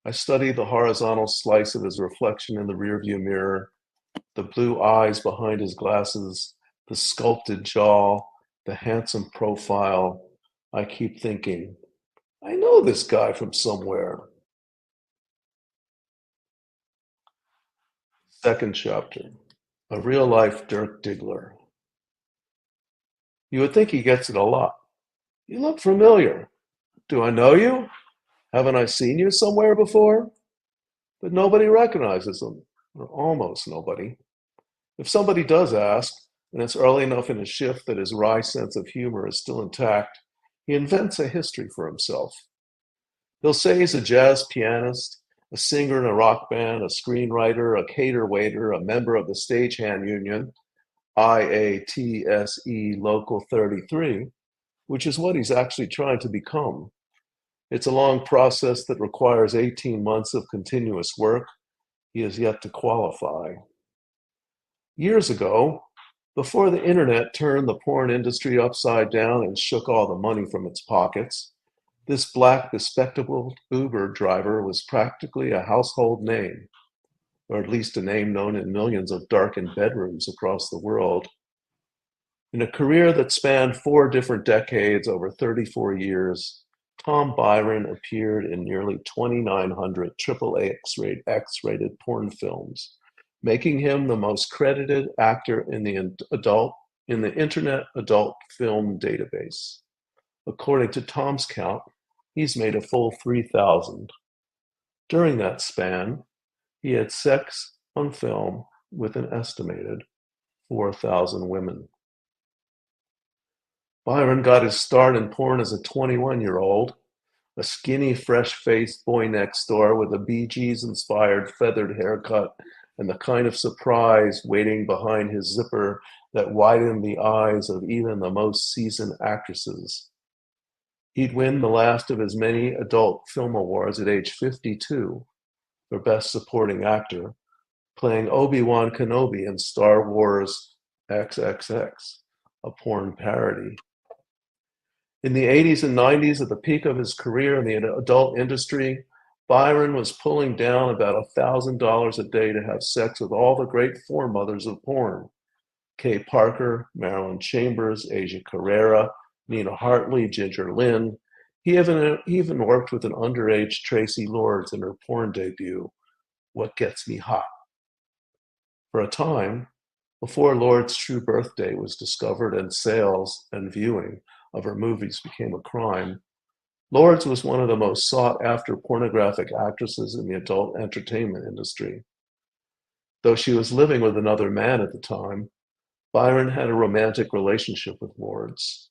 I study the horizontal slice of his reflection in the rearview mirror, the blue eyes behind his glasses, the sculpted jaw, the handsome profile. I keep thinking, I know this guy from somewhere. Second chapter, a real life Dirk Diggler. You would think he gets it a lot. You look familiar. Do I know you? Haven't I seen you somewhere before? But nobody recognizes him, or almost nobody. If somebody does ask, and it's early enough in his shift that his wry sense of humor is still intact, he invents a history for himself. He'll say he's a jazz pianist, a singer in a rock band, a screenwriter, a cater waiter, a member of the Stagehand Union, IATSE Local 33, which is what he's actually trying to become. It's a long process that requires 18 months of continuous work. He has yet to qualify. Years ago, before the internet turned the porn industry upside down and shook all the money from its pockets, this black, bespectacled Uber driver was practically a household name, or at least a name known in millions of darkened bedrooms across the world. In a career that spanned 4 different decades over 34 years, Tom Byron appeared in nearly 2,900 triple X-rated porn films, making him the most credited actor in the Internet Adult Film Database. According to Tom's count, he's made a full 3,000. During that span, he had sex on film with an estimated 4,000 women. Byron got his start in porn as a 21-year-old, a skinny, fresh-faced boy next door with a Bee Gees-inspired feathered haircut and the kind of surprise waiting behind his zipper that widened the eyes of even the most seasoned actresses. He'd win the last of his many adult film awards at age 52 for Best Supporting Actor, playing Obi-Wan Kenobi in Star Wars XXX, a porn parody. In the 80s and 90s, at the peak of his career in the adult industry, Byron was pulling down about $1,000 a day to have sex with all the great foremothers of porn. Kay Parker, Marilyn Chambers, Asia Carrera, Nina Hartley, Ginger Lynn. He even worked with an underage Tracy Lords in her porn debut, What Gets Me Hot. For a time, before Lord's true birthday was discovered and sales and viewing of her movies became a crime, Lords was one of the most sought-after pornographic actresses in the adult entertainment industry. Though she was living with another man at the time, Byron had a romantic relationship with Lords,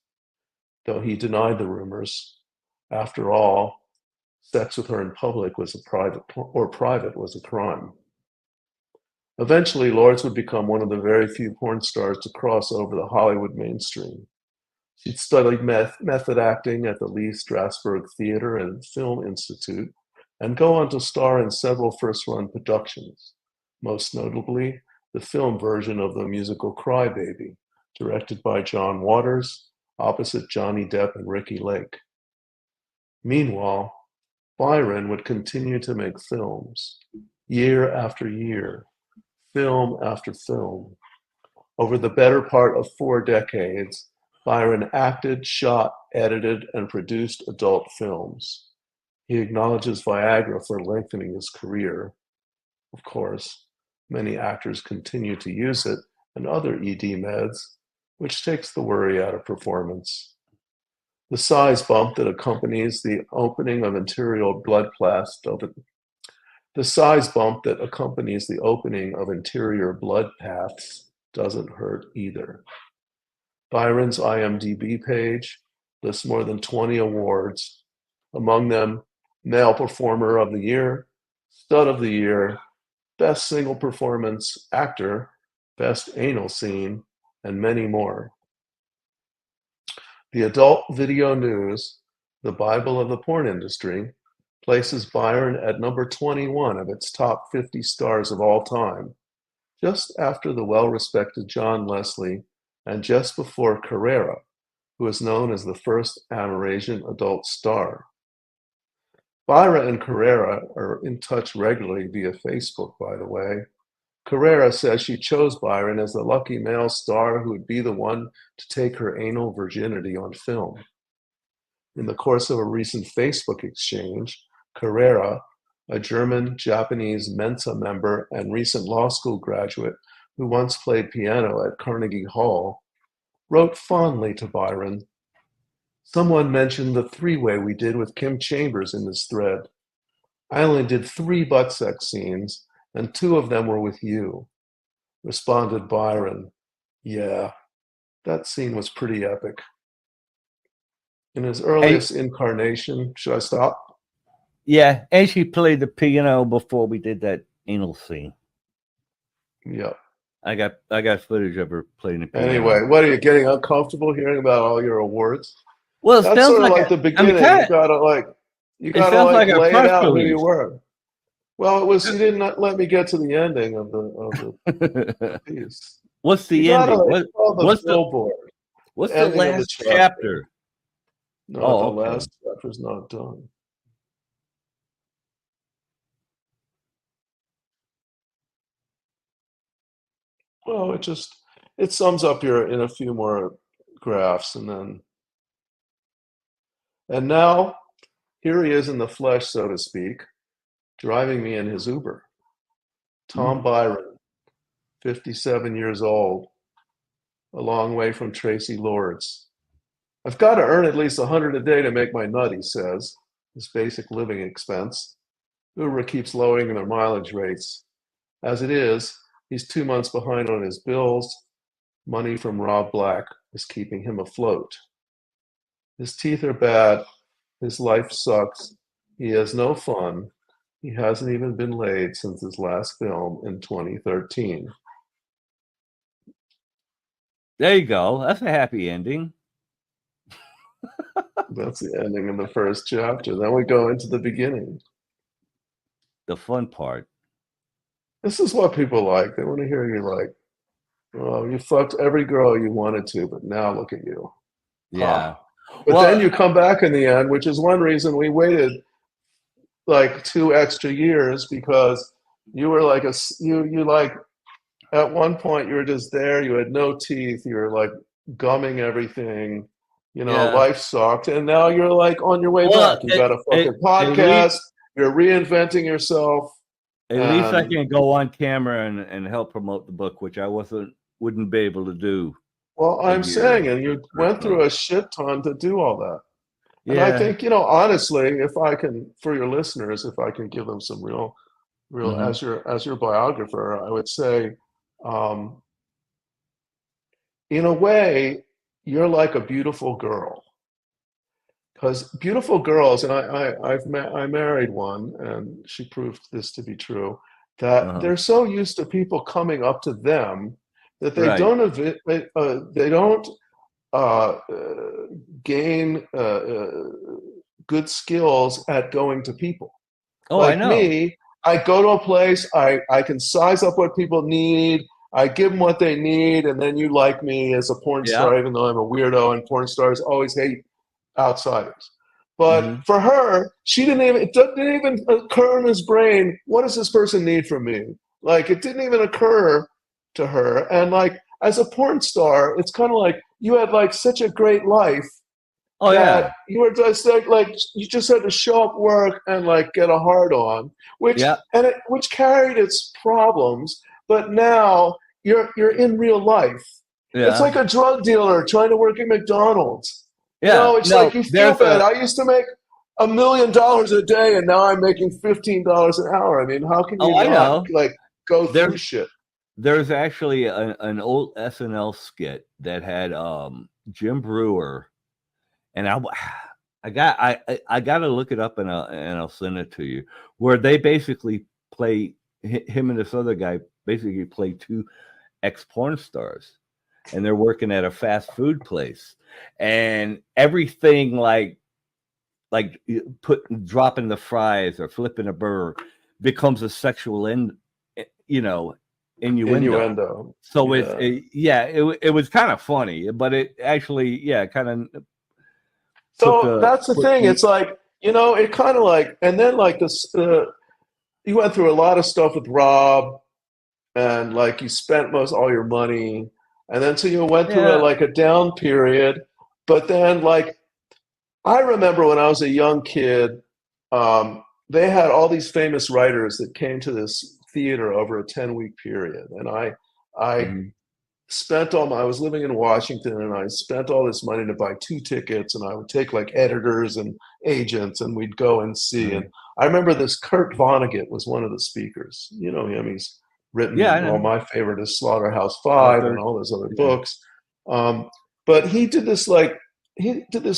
though he denied the rumors. After all, sex with her in public was private was a crime. Eventually, Lords would become one of the very few porn stars to cross over the Hollywood mainstream. She'd studied method acting at the Lee Strasberg Theater and Film Institute, and go on to star in several first-run productions, most notably the film version of the musical Cry Baby, directed by John Waters, opposite Johnny Depp and Ricki Lake. Meanwhile, Byron would continue to make films, year after year, film after film. Over the better part of 4 decades, Byron acted, shot, edited, and produced adult films. He acknowledges Viagra for lengthening his career. Of course, many actors continue to use it and other ED meds, which takes the worry out of performance. The size bump that accompanies the opening of interior blood paths doesn't hurt either. Byron's IMDb page lists more than 20 awards, among them Male Performer of the Year, Stud of the Year, Best Single Performance Actor, Best Anal Scene, and many more. The Adult Video News, the Bible of the porn industry, places Byron at number 21 of its top 50 stars of all time, just after the well-respected John Leslie and just before Carrera, who is known as the first Amerasian adult star. Byron and Carrera are in touch regularly via Facebook, by the way. Carrera says she chose Byron as the lucky male star who would be the one to take her anal virginity on film. In the course of a recent Facebook exchange, Carrera, a German-Japanese Mensa member and recent law school graduate who once played piano at Carnegie Hall, wrote fondly to Byron, "Someone mentioned the 3-way we did with Kim Chambers in this thread. I only did 3 butt sex scenes, and 2 of them were with you." Responded Byron, "Yeah, that scene was pretty epic." In his earliest incarnation, should I stop? Yeah, and she played the piano before we did that anal scene. Yeah. I got footage of her playing the piano. Anyway, what are you getting uncomfortable hearing about all your awards? Well, that's sort of like the beginning. You gotta lay it out who you were. Well, it was you didn't let me get to the ending of the piece. What's the ending? What's the last chapter? No, the last chapter's not done. Well, it sums up in a few more graphs, and now here he is in the flesh, so to speak, driving me in his Uber. Tom Byron, 57 years old, a long way from Tracy Lords. I've got to earn at least 100 a day to make my nut, he says, his basic living expense. Uber keeps lowering their mileage rates. As it is, he's 2 months behind on his bills. Money from Rob Black is keeping him afloat. His teeth are bad. His life sucks. He has no fun. He hasn't even been laid since his last film in 2013. There you go. That's a happy ending. That's the ending of the first chapter. Then we go into the beginning. The fun part. This is what people like. They want to hear you like, oh, you fucked every girl you wanted to, but now look at you. Yeah. But then you come back in the end, which is one reason we waited like 2 extra years, because you were like you like at one point you were just there, you had no teeth, you were like gumming everything, life sucked, and now you're like on your way back. You got a fucking podcast, you're reinventing yourself. At least I can go on camera and help promote the book, which I wouldn't be able to do. Well, I'm saying, and you went through a shit ton to do all that. And I think, honestly, if I can, for your listeners, if I can give them some real, as your biographer, I would say, in a way, you're like a beautiful girl. Because beautiful girls, and I married one, and she proved this to be true, that they're so used to people coming up to them that they don't gain good skills at going to people. Oh, like I know. Me, I go to a place, I can size up what people need, I give them what they need, and then you like me as a porn star, even though I'm a weirdo, and porn stars always hate outsiders. But for her, it didn't even occur in his brain, what does this person need from me? Like, it didn't even occur to her. And like, as a porn star, it's kind of like you had like such a great life. Oh yeah. You were just like you just had to show up work and like get a hard on, which carried its problems. But now you're in real life. Yeah. It's like a drug dealer trying to work at McDonald's. Yeah. It's like you feel bad. I used to make $1 million a day, and now I'm making $15 an hour. I mean, how can you not like go through shit? There's actually an old SNL skit that had Jim Brewer, and I got to look it up and I'll send it to you, where they basically play him and this other guy basically play 2 ex-porn stars, and they're working at a fast food place, and everything like dropping the fries or flipping a burger becomes a sexual innuendo. So it was kind of funny, but it actually kind of. So that's the thing. It's like, it kind of like, and then like this, you went through a lot of stuff with Rob, and like you spent all your money, and then so you went through a down period. But then like, I remember when I was a young kid, they had all these famous writers that came to this theater over a 10-week period, and I I was living in Washington, and I spent all this money to buy 2 tickets, and I would take like editors and agents, and we'd go and see. And I remember this Kurt Vonnegut was one of the speakers. You know him. He's written all my favorite is Slaughterhouse-Five and all those other books. But he did this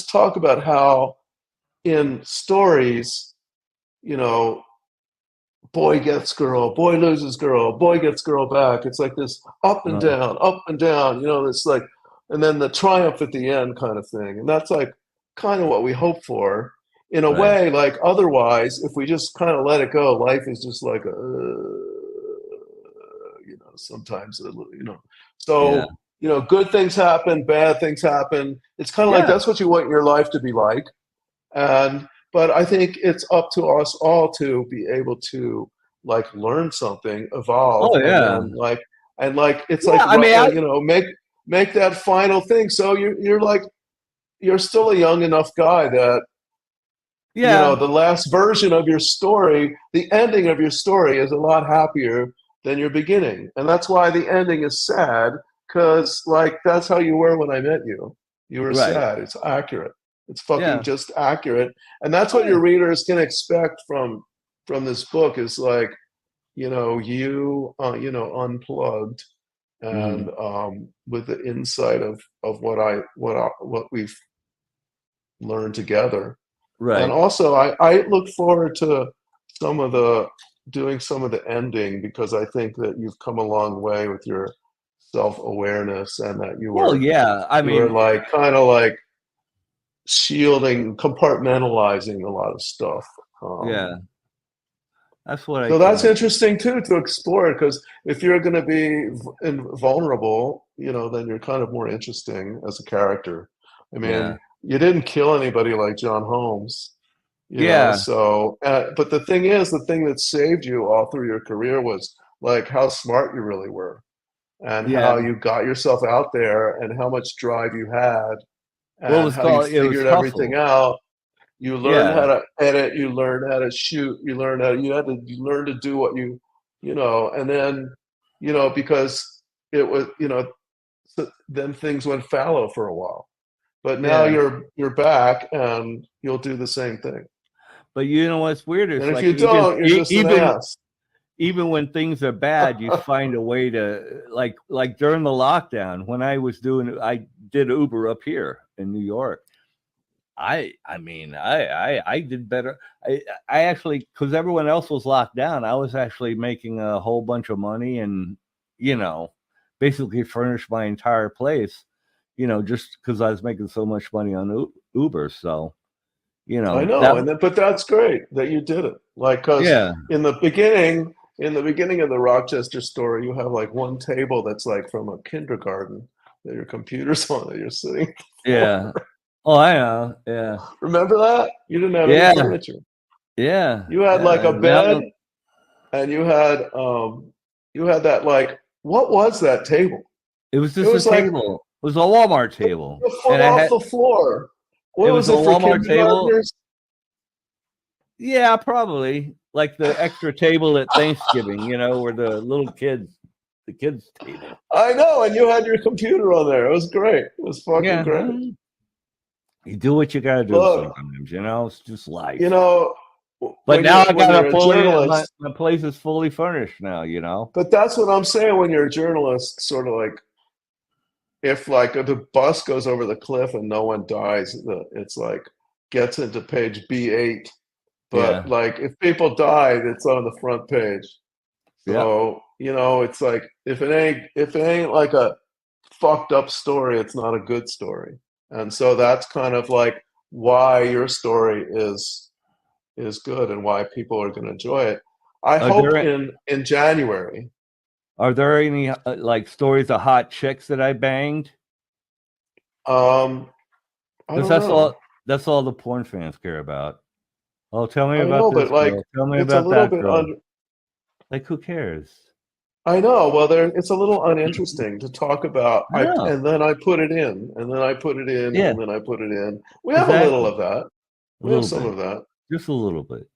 talk about how in stories, boy gets girl, boy loses girl, boy gets girl back. It's like this up and down, it's like, and then the triumph at the end kind of thing. And that's like kind of what we hope for in a way. Like, otherwise, if we just kind of let it go, life is just like sometimes good things happen, bad things happen. It's kind of like that's what you want your life to be like. But I think it's up to us all to be able to like learn something, evolve, make that final thing. So you're still a young enough guy that Yeah. the last version of your story, the ending of your story is a lot happier than your beginning. And that's why the ending is sad, because like that's how you were when I met you. You were Right. sad. It's accurate. It's fucking Yeah. just accurate. And that's Oh, what yeah. your readers can expect from this book is like, unplugged and Mhm. with the insight of what we've learned together. And Right. also, I look forward to some of the doing some of the ending because I think that you've come a long way with your self-awareness and that you Well, were yeah. I you were mean, like kind of like shielding, compartmentalizing a lot of stuff. Um, yeah. That's what I so that's try. interesting too to explore because if you're going to be vulnerable, then you're kind of more interesting as a character. I Yeah. mean, you didn't kill anybody like John Holmes, Yeah. so but the thing is, the thing that saved you all through your career was like how smart you really were and Yeah. how you got yourself out there and how much drive you had What and was how you called? It was figured everything hustle. out. You learned how Yeah. to edit, you learned how to shoot, you learned to do what and then, because it was, so then things went fallow for a while. But now Yeah. you're back and you'll do the same thing. But you know what's weird is And if like you don't, you're just an ass. even when things are bad, you find a way to like during the lockdown when I did Uber up here in New York. I mean I did better. I actually because everyone else was locked down, I was actually making a whole bunch of money and you know basically furnished my entire place. Just because I was making so much money on Uber. So I know, that but that's great that you did it. Like, because yeah in the beginning of the Rochester story, you have like one table that's like from a kindergarten that your computer's on that you're sitting yeah. for. Oh, I know. Yeah. Remember that? You didn't have any Yeah. furniture. Yeah. You had like Yeah. a Now bed, and you had that like what was that table? it was It just a was like table. It was a Walmart table. a foot And I off had the floor. it What was was a it for Walmart table. kindergartners? Yeah, probably. Like the extra table at Thanksgiving, where the kids table. I know, and you had your computer on there. It was great. It was fucking Yeah. great. You do what you gotta do Look, sometimes, it's just you life. know, But when now you're I when got you're a a fully journalist, my place is fully furnished now. but that's what I'm saying. When you're a journalist, sort of like if like the bus goes over the cliff and no one dies, it's like gets into page B8. But Yeah. like if people die, it's on the front page. Yep. So it's like if it ain't like a fucked up story, it's not a good story. And so that's kind of like why your story is good and why people are going to enjoy it. I Are hope there in January. Are there any like stories of hot chicks that I banged? Um, I Because don't know. that's all the porn fans care about. Oh, tell me I about know, but this like girl. Tell me it's a about little that bit girl. Like, who cares? I know. Well, it's a little uninteresting to talk about. I know. And then I put it in, and then I put it in, Yeah, and then I put it in. We have a little exactly. of that. A We have little some bit. of that. Just a little bit.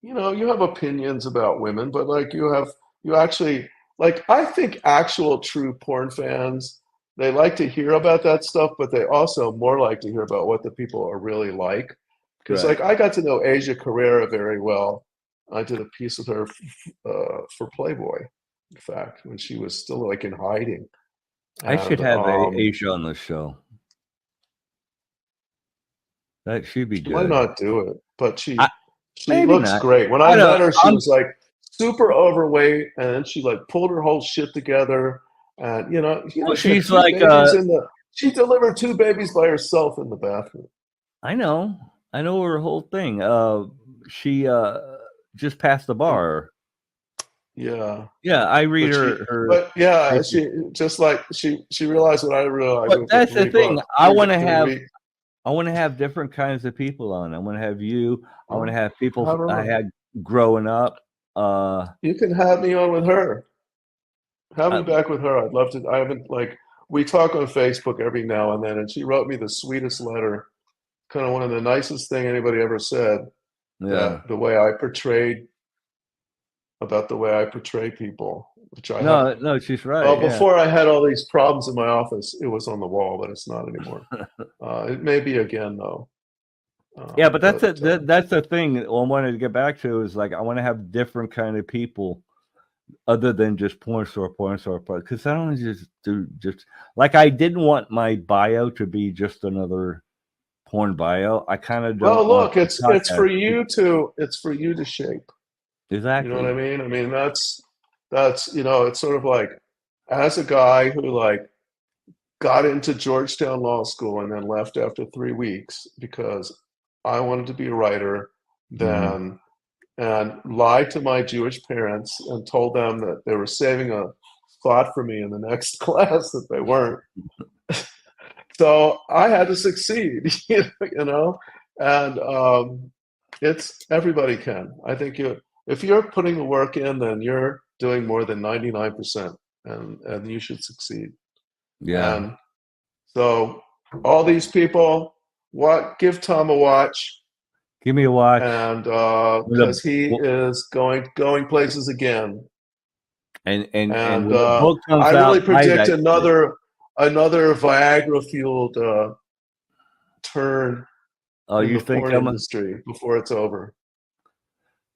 You have opinions about women, but like you actually like I think actual true porn fans, they like to hear about that stuff, but they also more like to hear about what the people are really like. Because like Right. I got to know Asia Carrera very well. I did a piece with her for Playboy, in fact, when she was still like in hiding. I should And have Asia on the show. That should be she might good. not do it, but I, she maybe looks not. great. When I I met don't. her, she was like super overweight, and then she like pulled her whole shit together. And Well, she had she's two like. babies in the. She delivered two babies by herself in the bathroom. I know. I know her whole thing. She just passed the And bar. yeah, Yeah, I read her but yeah, papers. she just like she realized what I realized But with the that's the three thing. books, three weeks. I want to have different kinds of people on. I want to have you. I want to Well, have people have her I on. had growing up. Uh, You can have me on with her. Have me uh, back with her. I'd love to. I haven't like we talk on Facebook every now and then, and she wrote me the sweetest letter. kind of one of the nicest thing anybody ever said. Yeah. That the way I portrayed about the way I portray people, which I have. No, she's right. Well, Yeah. before I had all these problems in my office, it was on the wall, but it's not anymore. It may be again though. Yeah, but that's that's the thing I wanted to get back to is like I want to have different kind of people other than just porn star, because I don't just do just like I didn't want my bio to be just another porn bio. I kind of don't. Well, want look, it's for you to shape. You know what I exactly. mean? I mean that's it's sort of like as a guy who like got into Georgetown Law School and then left after 3 weeks because I wanted to be a writer, Mm-hmm. then and lied to my Jewish parents and told them that they were saving a spot for me in the next class that they weren't. So I had to succeed, you know, and it's everybody can. I think if you're putting the work in, then you're doing more than 99%, and you should succeed. Yeah. And so all these people, give Tom a watch, Give me a watch. and With a, because he is going places again. and And when the book comes I really out, buy predict that shit. another Viagra fueled turn Oh, in you the think porn I'm industry before it's over.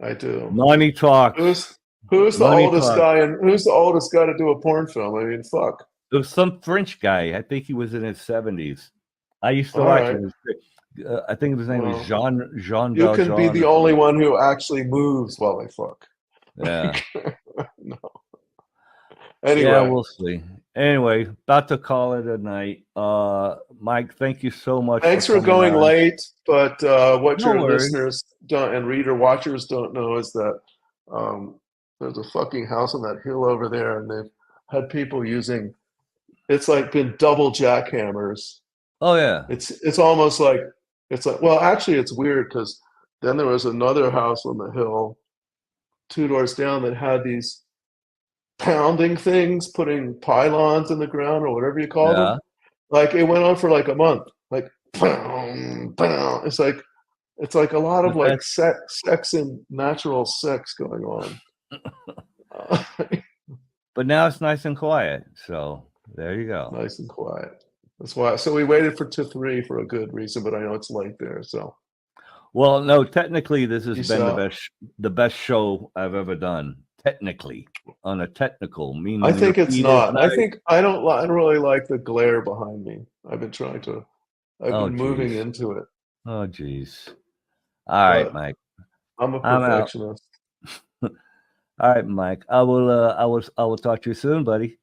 I do. money talks? Who's the Money oldest talks. guy and who's the oldest guy to do a porn film? I mean, fuck. It was some French guy. I think he was in his 70s. I used to All watch right. him. I think his name was Well, Jean you can be Valjean the or only something. one who actually moves while they fuck. Yeah. No. Yeah, Anyway, we'll see. Anyway, about to call it a night. Mike, thank you so much for thanks for coming going on. late. But what No your worries. listeners don't and reader watchers don't know is that um, there's a fucking house on that hill over there, and they've had people using. It's like been double jackhammers. Oh yeah. It's almost like it's like well, actually, it's weird because then there was another house on the hill, 2 doors down, that had these pounding things, putting pylons in the ground or whatever you call them. Yeah. Like it went on for like a month. Like pound, pound. It's like a lot of But like that's sex and natural sex going on. Uh, but now it's nice and quiet. So there you go. nice and quiet. That's why. So we waited for 2-3 for a good reason, but I know it's late there. So Well, no, technically this has peace been out. the best show I've ever done. Technically, on a technical, I meaning your think it's feed is not. I nice. think I don't really like the glare behind me. I've been trying to. I've Oh been moving geez. into it, Oh geez. All right, but Mike. I'm a I'm out. perfectionist. All right, Mike. I will talk to you soon, buddy.